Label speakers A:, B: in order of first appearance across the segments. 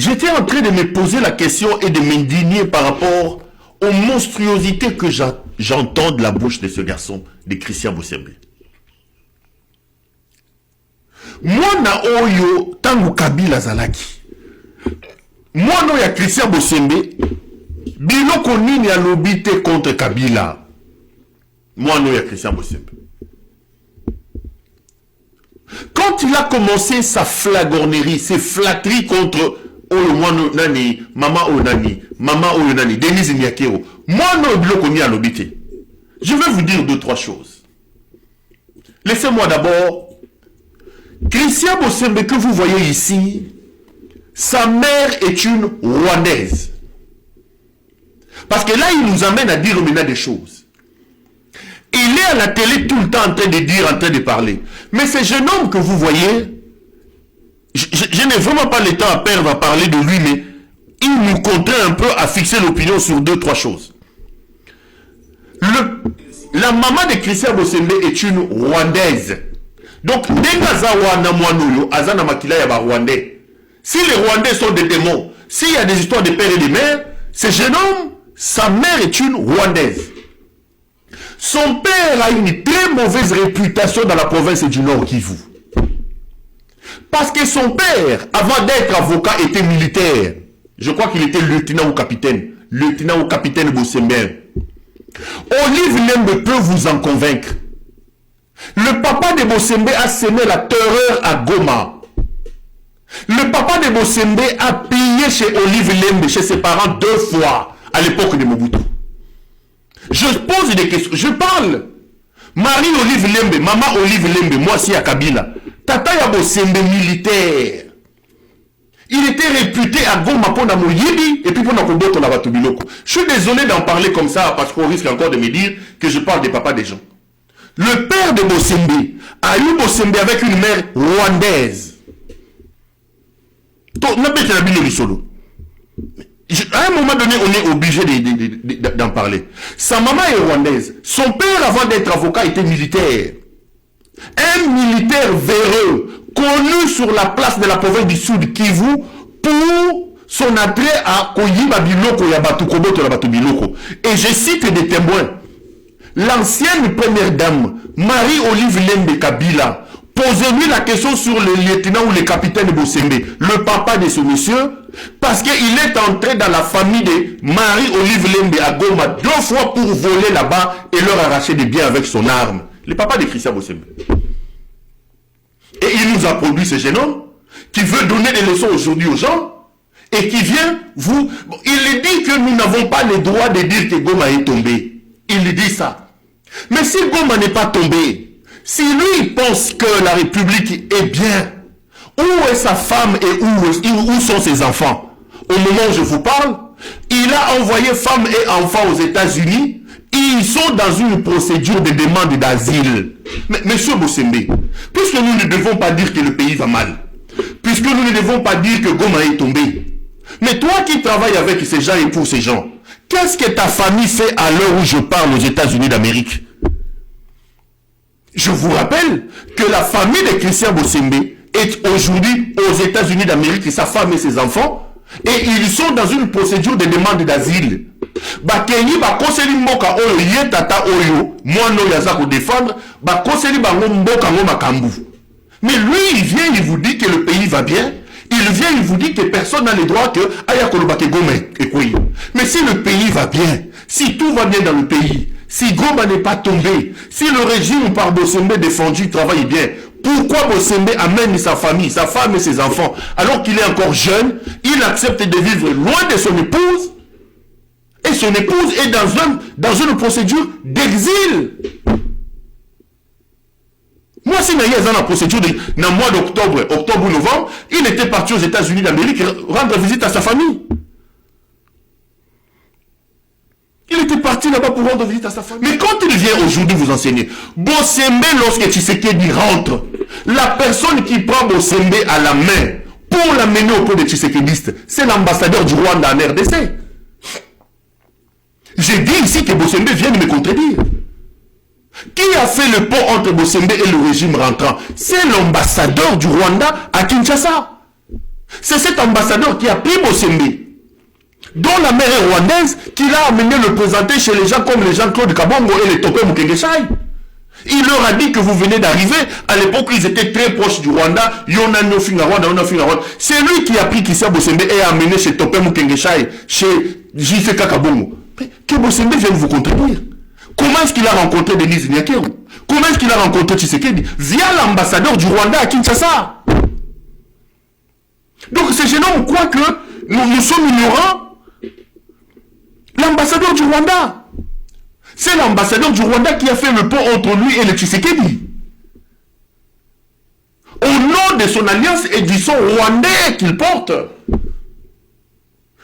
A: j'étais en train de me poser la question et de m'indigner par rapport aux monstruosités que j'entends de la bouche de ce garçon, de Christian Bosembe. Mwana oyo tangu Kabila zalaki. Mwana oyo ya Christian Bosembe, biloko nini alobi te contre Kabila. Mwana oyo ya Christian Bosembe. Quand il a commencé sa flagornerie, ses flatteries contre Oyo Mwano Nani, Mama Onani, Mama Oyonani, Denise Nyakero, Mwano biloko ni alobi te. Je vais vous dire deux, trois choses. Laissez-moi d'abord. Christian Bosembe que vous voyez ici, sa mère est une Rwandaise. Parce que là, il nous amène à dire maintenant des choses. Il est à la télé tout le temps en train de dire, en train de parler. Mais ce jeune homme que vous voyez, je n'ai vraiment pas le temps à perdre à parler de lui, mais il nous contraint un peu à fixer l'opinion sur deux, trois choses. La maman de Christian Bosembe est une Rwandaise. Donc, si les Rwandais sont des démons, s'il y a des histoires de père et de mère, ce jeune homme, sa mère est une Rwandaise. Son père a une très mauvaise réputation dans la province du Nord Kivu. Parce que son père, avant d'être avocat, était militaire. Je crois qu'il était lieutenant ou capitaine. Lieutenant ou capitaine Bosembe. Olive Lembe peut vous en convaincre. Le papa de Bosembe a semé la terreur à Goma. Le papa de Bosembe a pillé chez Olive Lembe, chez ses parents, 2 fois à l'époque de Mobutu. Je pose des questions, je parle. Marie Olive Lembe, maman Olive Lembe, moi aussi à Kabila. Tata ya Bosembe militaire. Il était réputé à Goma pour Namoyibi et puis pour Nakoboto la Batubiloko. Je suis désolé d'en parler comme ça parce qu'on risque encore de me dire que je parle des papas des gens. Le père de Bosembe a eu Bosembe avec une mère rwandaise. À un moment donné, on est obligé d'en parler. Sa maman est rwandaise. Son père, avant d'être avocat, était militaire. Un militaire véreux, connu sur la place de la province du Sud Kivu pour son attrait à Koyiba Biloko Yabatu Koboto Yabatu Biloko. Et je cite des témoins. L'ancienne première dame, Marie-Olive Lembe Kabila, posez-lui la question sur le lieutenant ou le capitaine Bosembe, le papa de ce monsieur, parce qu'il est entré dans la famille de Marie-Olive Lembe à Goma 2 fois pour voler là-bas et leur arracher des biens avec son arme. Le papa de Christian Bosembe. Et il nous a produit ce jeune homme qui veut donner des leçons aujourd'hui aux gens et qui vient vous... Il dit que nous n'avons pas le droit de dire que Goma est tombé. Il dit ça. Mais si Goma n'est pas tombé, si lui pense que la République est bien, où est sa femme et où sont ses enfants? Au moment où je vous parle, il a envoyé femmes et enfants aux États-Unis. Ils sont dans une procédure de demande d'asile. Mais monsieur Bosembe, puisque nous ne devons pas dire que le pays va mal, puisque nous ne devons pas dire que Goma est tombé, mais toi qui travailles avec ces gens et pour ces gens, qu'est-ce que ta famille fait à l'heure où je parle aux États-Unis d'Amérique? Je vous rappelle que la famille de Christian Bosembe est aujourd'hui aux États-Unis d'Amérique, sa femme et ses enfants, et ils sont dans une procédure de demande d'asile. Bakeni bakoseli mboka oyo ye tata oyo mwana oyo aza ko défendre bakoseli bango mboka ngo makambu. Mais lui il vient, il vous dit que le pays va bien. Il vient, il vous dit que personne n'a le droit que aya kolobake Goma ekoi. Mais si le pays va bien, si tout va bien dans le pays, si Goma n'est pas tombé, si le régime par Bosembe défendu travaille bien, pourquoi Bosembe amène sa famille, sa femme et ses enfants, alors qu'il est encore jeune, il accepte de vivre loin de son épouse, et son épouse est dans une procédure d'exil. Moi, si Naïa est dans la procédure dans le mois d'octobre, octobre ou novembre, il était parti aux États-Unis d'Amérique rendre visite à sa famille. Il était parti là-bas pour rendre visite à sa famille. Mais quand il vient aujourd'hui vous enseigner, Bosembe, lorsque Tshisekedi rentre, la personne qui prend Bosembe à la main pour l'amener auprès des Tshisekedistes, c'est l'ambassadeur du Rwanda en RDC. J'ai dit ici que Bosembe vient de me contredire. Qui a fait le pont entre Bosembe et le régime rentrant? C'est l'ambassadeur du Rwanda à Kinshasa. C'est cet ambassadeur qui a pris Bosembe, dont la mère est rwandaise, qui l'a amené le présenter chez les gens comme les Jean-Claude Kabongo et les Topé Mukengeshai. Il leur a dit que vous venez d'arriver. À l'époque, ils étaient très proches du Rwanda. C'est lui qui a pris Kissia Bosembe et a amené chez Topé Mukengeshai, chez JC Kabongo. Mais que Bosembe vienne vous contredire. Comment est-ce qu'il a rencontré Denise Nyakeru? Comment est-ce qu'il a rencontré Tshisekedi? Via l'ambassadeur du Rwanda à Kinshasa. Donc ces jeunes hommes croient que nous sommes ignorants. L'ambassadeur du Rwanda. C'est l'ambassadeur du Rwanda qui a fait le pont entre lui et le Tshisekedi. Au nom de son alliance et du son rwandais qu'il porte.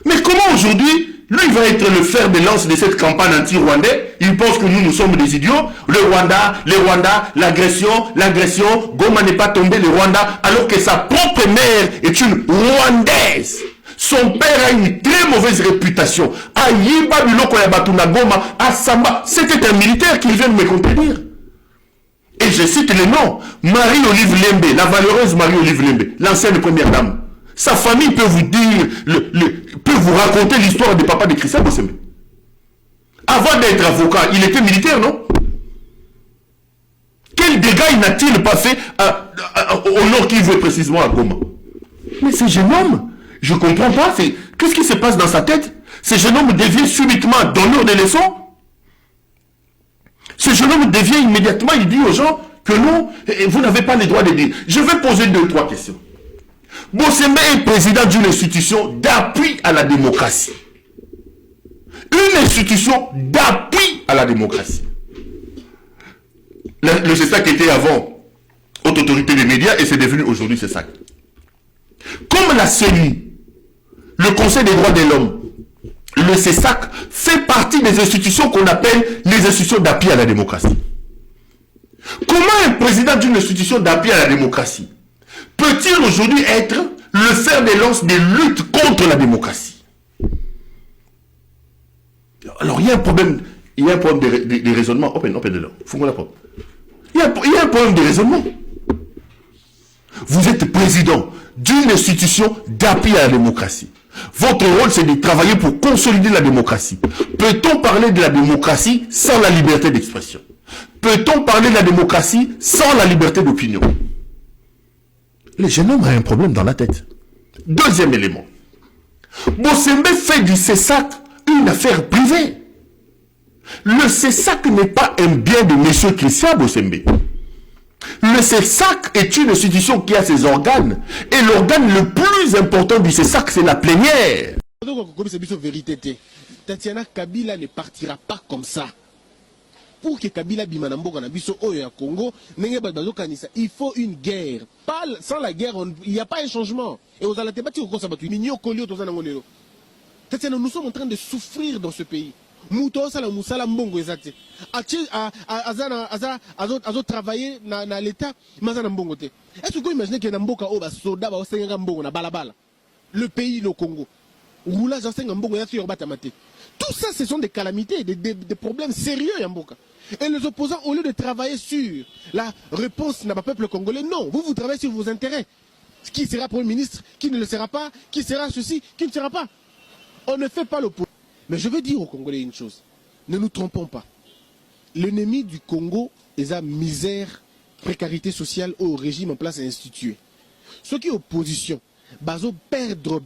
A: Mais comment aujourd'hui, lui va être le fer de lance de cette campagne anti-rwandais? Il pense que nous sommes des idiots. Le Rwanda, les Rwandais, l'agression, Goma n'est pas tombé le Rwanda, alors que sa propre mère est une Rwandaise. Son père a une très mauvaise réputation. À Yiba Biloko Yabatuna Goma, à Samba, c'était un militaire qui vient de me contredire. Et je cite les noms. Marie-Olive Lembe, la valeureuse Marie-Olive Lembe, l'ancienne première dame. Sa famille peut vous dire, peut vous raconter l'histoire du papa de Christian Bosembe. Avant d'être avocat, il était militaire, non? Quel dégât n'a-t-il pas fait au nord qui veut précisément à Goma? Mais ce jeune homme, je ne comprends pas. Qu'est-ce qui se passe dans sa tête? Ce jeune homme devient subitement donneur de leçons. Ce jeune homme devient immédiatement, il dit aux gens que non, vous n'avez pas le droit de dire. Je vais poser 2-3 questions. Bosembe est président d'une institution d'appui à la démocratie. Une institution d'appui à la démocratie. Le CESAC était avant haute autorité des médias et c'est devenu aujourd'hui CESAC. Comme la CENI, le Conseil des droits de l'homme, le CESAC fait partie des institutions qu'on appelle les institutions d'appui à la démocratie. Comment un président d'une institution d'appui à la démocratie peut-il aujourd'hui être le fer de lance des luttes contre la démocratie? Alors il y a un problème, de raisonnement. Il y a un problème de raisonnement. Vous êtes président d'une institution d'appui à la démocratie. Votre rôle, c'est de travailler pour consolider la démocratie. Peut-on parler de la démocratie sans la liberté d'expression? Peut-on parler de la démocratie sans la liberté d'opinion? Le jeune homme a un problème dans la tête. Deuxième élément. Bosembe fait du CESAC une affaire privée. Le CESAC n'est pas un bien de M. Christian Bosembe. Le CESAC est une institution qui a ses organes. Et l'organe le plus important du CESAC, c'est la plénière.
B: Tatiana Kabila ne partira pas comme ça. Pour que Kabila Bimanamboka na biso oyo ya Congo, il faut une guerre. Sans la guerre, il n'y a pas un changement. Et aux alatebati au Kosabatu, Tatiana, nous sommes en train de souffrir dans ce pays. Mouto sala musala mbongo ezate. Azo travailler na l'état, mazana mbongo te. Est-ce que vous imaginez que Namboka oba soda ba osenga mbongo na balabala? Le pays le Congo. Roulage osenga mbongo ya sur batamate. Tout ça, ce sont des calamités, des problèmes sérieux, Yamboka. Et les opposants, au lieu de travailler sur la réponse n'a pas peuple congolais, non, vous travaillez sur vos intérêts. Qui sera Premier ministre, qui ne le sera pas, qui sera ceci, qui ne sera pas. On ne fait pas l'opposition. Mais je veux dire aux Congolais une chose. Ne nous trompons pas. L'ennemi du Congo est la misère, précarité sociale au régime en place et institué. Ceux qui sont opposition, bazo perdre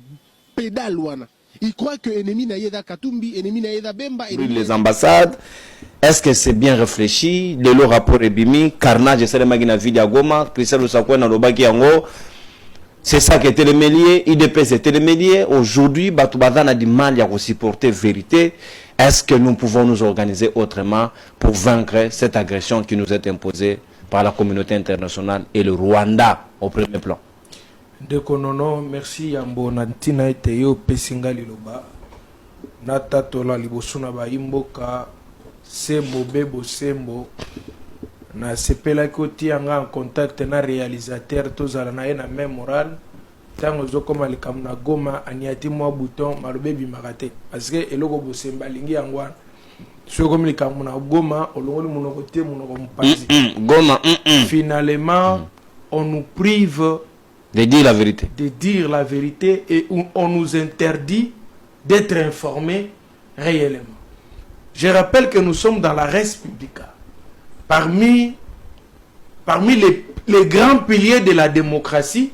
B: pédale ouana. Ils croient que l'ennemi naïda Katumbi, l'ennemi naïda Bemba.
C: Les ambassades, est-ce que c'est bien réfléchi? De le rapport Ebimi, carnage, c'est le magina Vidia Goma, Christelle Osakwe, Nalobaki Yango. C'est ça qui était le mélier, IDP c'était le mélier. Aujourd'hui, Batoubadan a du mal à supporter vérité. Est-ce que nous pouvons nous organiser autrement pour vaincre cette agression qui nous est imposée par la communauté internationale et le Rwanda au premier plan?
D: Dekonono, merci Yambo Nantina Eteyo Pesinga Liloba Natatola Libosuna Baimboka Sembo Bebo Sembo na sepela koti anga en contact na réalisateur tozala na ena même moral tango zokoma likam na Goma aniati mwa bouton malobe bimarate parce que eloko Bosemba lingi yangwa so comme likam na Goma olongoli monoko te monoko mpazi
C: Goma
D: finalement on nous prive
C: De dire la vérité.
D: De dire la vérité et où on nous interdit d'être informés réellement. Je rappelle que nous sommes dans la res publica. Parmi les grands piliers de la démocratie,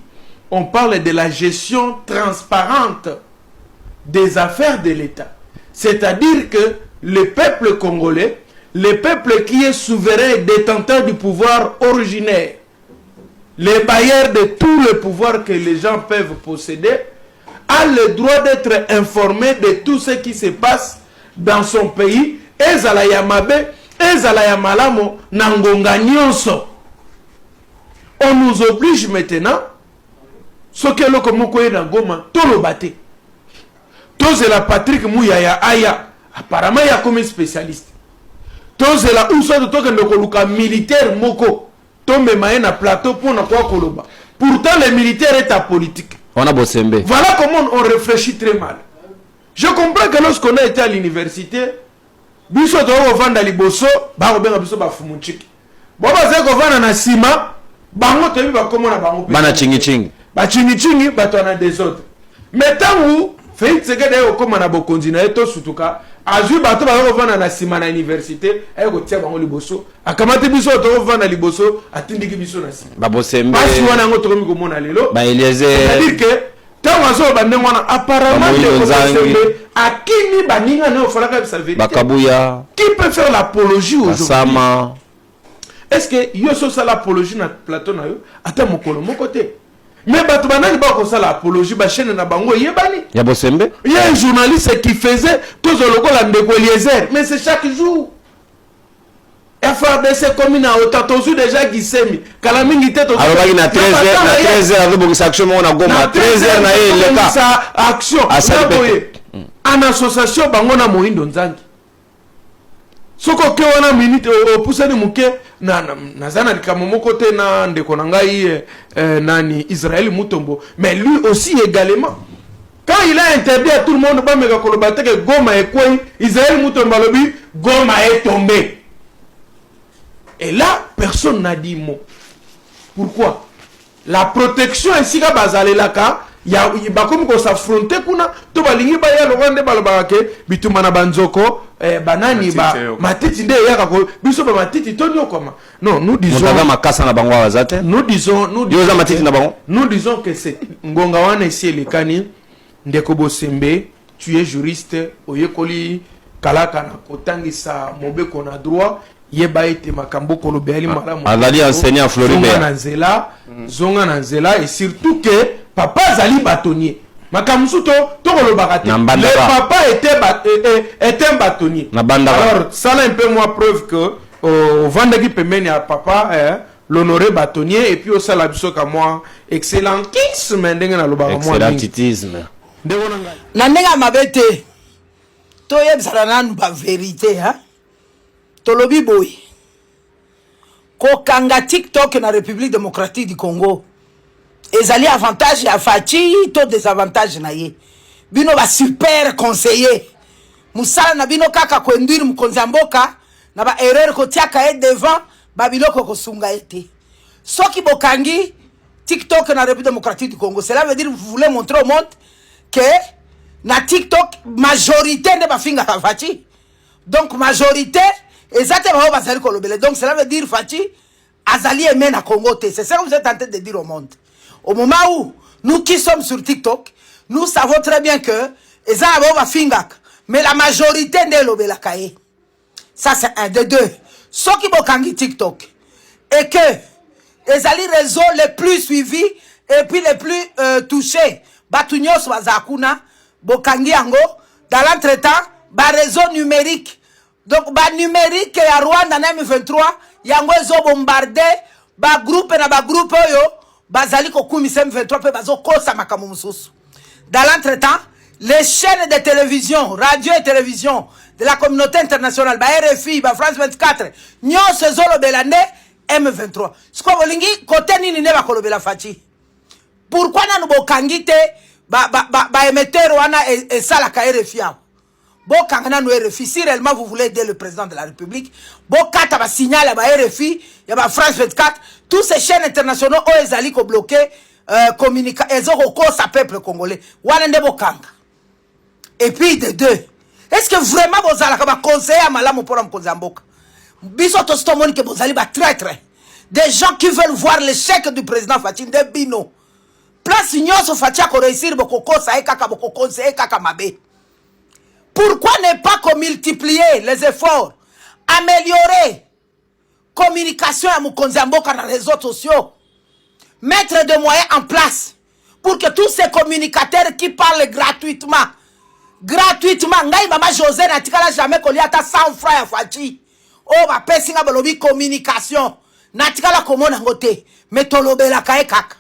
D: on parle de la gestion transparente des affaires de l'État. C'est-à-dire que le peuple congolais, le peuple qui est souverain et détenteur du pouvoir originaire, les bailleurs de tout le pouvoir que les gens peuvent posséder, a le droit d'être informé de tout ce qui se passe dans son pays. Ezala ya mabe, ezala ya malamo, nangonga nyonso. On nous oblige maintenant, ce que l'on commence à Goma, tout le bâti. Tous c'est la Patrick Mouyaya Aya, apparemment il y a comme spécialiste. Tous c'est la Ousso de militaire Moko. Tombe maena plateau pour n'avoir Koloba. Pourtant, les militaires est à politique.
C: On a Bossembe.
D: Voilà comment on réfléchit très mal. Je comprends que lorsqu'on a été à l'université, biso to vanda liboso, ba obenga biso ba fumunchiki. Bo ba zeko vanda na sima, bango to ba komona bango.
C: Bana chingi chingi.
D: Ba chingi chingi ba to na des autres. Mais tant où Félix Tshisekedi o komona bokonzi na eto sutuka, azui bato ba vanda na sima na université, ay ko tia bango liboso. Akamati biso to vanda liboso, atindiki biso na sima.
C: Ba Bossembe.
D: Basi wana ngo to komi komona lelo.
C: Ba Eliezer.
D: C'est-à-dire que apparemment Akini Baninga ne fera sa vérité.
C: Bakabuya.
D: Qui peut faire l'apologie aujourd'hui?
C: Sama.
D: Est-ce que yo so ça l'apologie na plateau na yo? Ata mokolo mon côté. Mais bato banani ba ko ça l'apologie ba chaîne na bango yebani.
C: Ya Bossembe.
D: Il y a un journaliste qui faisait tous le logo la ndeko Eliezer, mais c'est chaque jour. FRDC commune à Otatozu déjà Gisemi. Kalamingi tete.
C: Alors il na 13h avec beaucoup d'action on a Goma 13h na le cas.
D: Action. En association bango na Mohindo Nzangi. Soko ke wana minute opusani muke na zana likamomo côté na ndeko na ngai nani Israël Mutombo, mais lui aussi également. Quand il a interdit à tout le monde ba mega kolobate que Goma est quoi, Israël Mutombo lobi Goma est tombé. Et là, personne n'a dit mot. Pourquoi? La protection ici à Bazalelaka, il y a comme qu'on s'affrontait kuna to balingi ba ya lobande balobake bitumana banzoko banani ba matiti de ya ko biso ba matiti tonyo koma. Non, nous disons nous disons que c'est ngonga wana ici lekani ndeko Bossembe, tu es juriste oyekoli kalaka na kotangisa mobeko na droit. Yeba ete makambo kolobeli malamu
C: azali enseigné à Floribert
D: zonga na nzela et surtout que papa zali bâtonnier makamsu to kolobaka te le papa était un bâtonnier. Alors ça là un peu moi preuve que au vendredi pemeni à papa l'honoré bâtonnier et puis au sala biso ka moi excellentisme ndenge na lobaka moi
C: excellentisme
E: na ndenga mabete to yebisana nanu ba vérité hein. Tolobi boy kokanga TikTok na République démocratique du Congo ezali avantage ya Fachi to désavantage na ye bino ba super conseiller musala na bino kaka kwenduire mukonzi mboka na ba erreur ko tiaka e devant ba biloko ko sunga ete soki bokangi TikTok na République démocratique du Congo, cela veut dire vous voulez montrer au monde que na TikTok majorité ne ba finga Fachi, donc majorité exactement bazali kolobele. Donc cela veut dire Fachi azali aimé na Congo. C'est ça que vous êtes en train de dire au monde. Au moment où nous qui sommes sur TikTok, nous savons très bien que ezali ba finga, mais la majorité ne lobela kaye. Ça c'est un de deux. Ceux qui bokangi TikTok et que ezali réseaux les plus suivis et puis les plus touchés batunyos bazakuna bokangi yango dans l'entretemps ba réseau numérique. Donc, ba numérique ya Rwanda na M23, yango ezo bombardé, ba groupe na ba groupe yo, bazali ko kumisa M23 pe bazo kosa makamu mususu. Dans l'entretemps, les chaînes de télévision, radio et télévision de la communauté internationale, ba RFI, ba France 24, nyo se zolo belande M23. Sko bolingi kote nini ne ba kolobela Fachi. Pourquoi na no bokangi te ba émetteur wana et sala ka RFI ya. Bokangana no RFI, si réellement vous voulez aider le président de la République, bokata ba signal ba RFI, ya ba France 24, tous ces chaînes internationales ont ezali ko bloqué communica ezokokosa peuple congolais wana nde bokanga. Et puis de deux, est-ce que vraiment bozalaka ba conseiller malamu pour mokonzi ya mboka? Biso to stomoni ke bozali ba traître, des gens qui veulent voir l'échec du président Fachi de bino. Place nyonso Fachi ko réussir bokokosa kaka boko conseiller kaka mabe. Pourquoi ne pas multiplier les efforts, améliorer communication à mokonzi ya mboka dans les réseaux sociaux, mettre des moyens en place pour que tous ces communicateurs qui parlent gratuitement, ngai mama José na tikala jamais koli ata 100 francs ya Fachi. Oh ba pesinga balobi communication na tikala komona ngote metolobela kae kaka.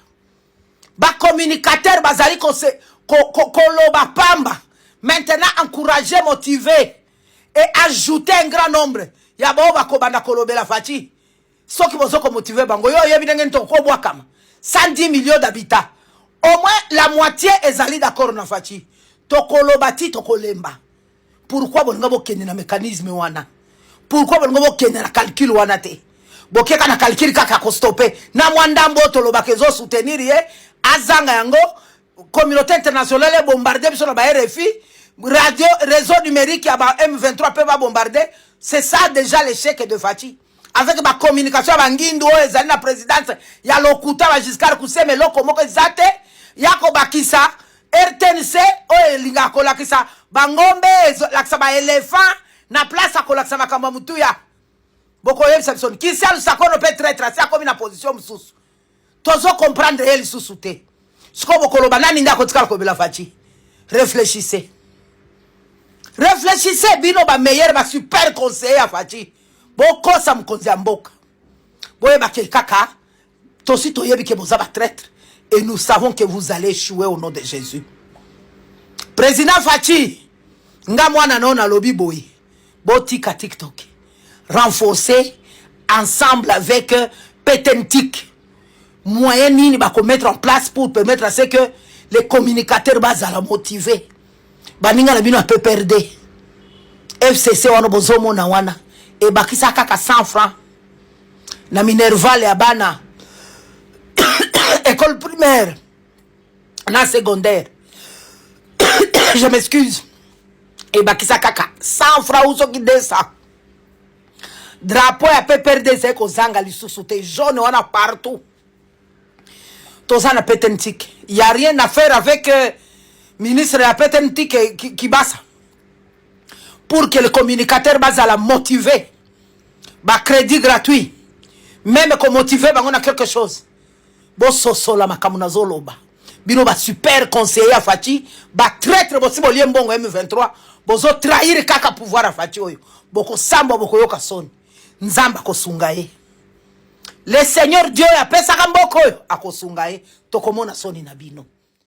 E: Ba communicateur bazali koloba pamba. Maintenant encourager, motiver et ajouter un grand nombre. Ya ba ba kobanda kolobela Fachi. Soki bozoko motiver bango yo yebi ndenge ntoko bwa kama 110 millions d'habitants. Au moins la moitié ezali d'accord na Fachi. Tokolobati tokolemba. Pourquoi bonga bokende na mécanisme wana? Pourquoi bonga bokende na calcul wana te? Bokeka na calcul kaka ko stopper. Na mwandambo tolobake zo soutenir ye azanga yango communauté internationale bombarder biso na ba RFI, radio réseau numérique ya ba M23 peut ba bombarder. C'est ça déjà l'échec de Fachi. Avec ma communication bangindu o ezali na présidence ya lokuta ba Giscard Kuseme loko moko ezate yako bakisa RTNC o linga ko lakisa bangombe lakisa ba éléphant na place akolakisa makamba mutuya boko yebisa biso ki sal sakono peut très tracé comme na position mususu tozo comprendre elle susu te siko bokolo banani ndako tikala ko bila Fachi. Réfléchissez bino ba meilleur ba super conseiller à Fachi boko sa mkonzi ya mboka boye ba kaka tosi toyebi ke boza ba traître. Et nous savons que vous allez échouer au nom de Jésus. Président Fachi, nga mwana nona lobi boy, botika TikTok, renforcer ensemble avec Petentik, moyen nini ba mettre en place pour permettre à ce que les communicateurs bazala motiver. Baninga la bino peut perdre. FCC wana bozomo na wana et bakisa kaka 100 francs. Na Minerval ya bana école primaire, na secondaire. Je m'excuse. Et bakisa kaka 100 francs ou qui descend. Drapeau ya PPRD c'est ko zanga lisusu te jaune wana partout. Tozana Petentik. Il y a rien à faire avec ministre de Petentik qui basa. Pour que le communicateur basa la motiver. Ba crédit gratuit. Même qu'on motiver ba on a quelque chose. Boso la makamuna zoloba. Bino ba super conseiller à Fachi, ba traître bosi bolie mbongo M23, bozo trahir kaka pouvoir à Fachi oyo. Boko samba boko yoka son. Nzamba ko sungaye. Le Seigneur Dieu a pesa kamboko yo akosungaye tokomona soni na bino.